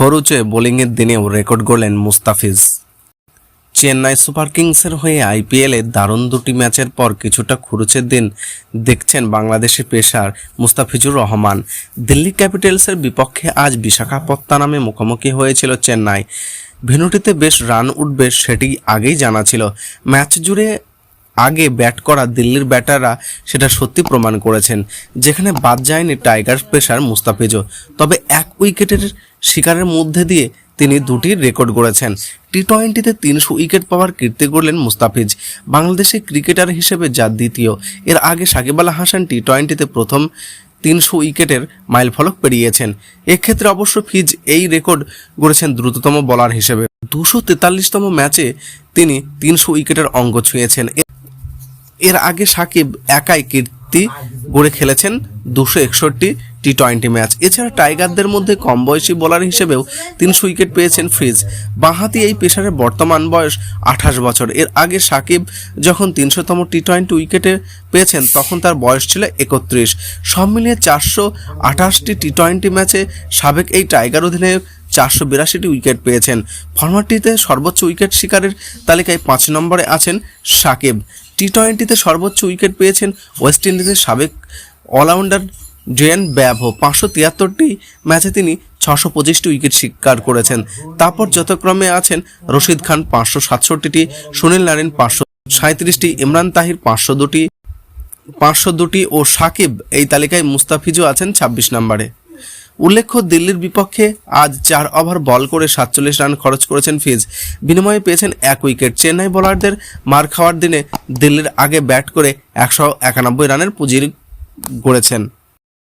খরুচে বোলিংয়ের দিনেও রেকর্ড গড়লেন মুস্তাফিজ। চেন্নাই সুপার কিংসের হয়ে আইপিএলে দারুণ দুটি ম্যাচের পর কিছুটা খরুচের দিন দেখছেন বাংলাদেশি পেসার মুস্তাফিজুর রহমান। দিল্লি ক্যাপিটালসের বিপক্ষে আজ বিশাখাপত্তনমে মুখোমুখি হয়েছিল চেন্নাই। ভেন্যুটিতে বেশ রান উঠবে সেটি আগেই জানা ছিল। ম্যাচ জুড়ে আগে ব্যাট করা দিল্লির ব্যাটাররা সেটা সত্যি প্রমাণ করেছেন, যেখানে বাদ যায়নি টাইগার পেসার মুস্তাফিজও। তবে এক উইকেটের শিকারের মধ্যে দিয়ে তিনি দুটি রেকর্ড গড়েছেন। টি-20তে 300 উইকেট পাওয়ার কীর্তি গড়লেন মুস্তাফিজ, বাংলাদেশের ক্রিকেটার হিসেবে যা দ্বিতীয়। এর আগে সাকিব আল হাসান টি-20তে প্রথম 300 উইকেটের মাইলফলক পেরিয়েছেন। এক্ষেত্রে অবশ্য ফিজ এই রেকর্ড গড়েছেন দ্রুততম বোলার হিসেবে। 243তম ম্যাচে তিনি 300 উইকেটের অঙ্ক ছুঁয়েছেন। এর আগে সাকিব একাই কীর্তি গড়ে খেলেছেন 261 টি-20 ম্যাচ। এছাড়া টাইগারদের মধ্যে কম বয়সী বোলার হিসেবেও 300 উইকেট পেয়েছেন ফ্রিজ। বাঁহাতি এই পেসারের বর্তমান বয়স 28 বছর। এর আগে সাকিব যখন 300তম টি-20 উইকেটে পেয়েছেন তখন তার বয়স ছিল 31। সব মিলিয়ে 428টি টি-20 ম্যাচে সাবেক এই টাইগার অধিনায়ক 482টি উইকেট পেয়েছেন। ফরম্যাটটিতে সর্বোচ্চ উইকেট শিকারের তালিকায় 5 নম্বরে আছেন সাকিব। টি-20তে সর্বোচ্চ উইকেট পেয়েছেন ওয়েস্ট ইন্ডিজের সাবেক অলরাউন্ডার ডুয়েন ব্রাভো। 573টি ম্যাচে তিনি 625টি উইকেট শিকার করেছেন। তারপর যথাক্রমে আছেন রশিদ খান 567টি, সুনীল নারিন 537টি, ইমরান তাহির 502টি ও সাকিব। এই তালিকায় মুস্তাফিজও আছেন 26 নম্বরে। উল্লেখ্য, দিল্লির বিপক্ষে আজ 4 ওভার বল করে 47 রান খরচ করেছেন ফিজ, বিনিময়ে পেয়েছেন 1 উইকেট। চেন্নাই বোলারদের মার খাওয়ার দিনে দিল্লির আগে ব্যাট করে 191 রানের পুঁজি গড়েছেন।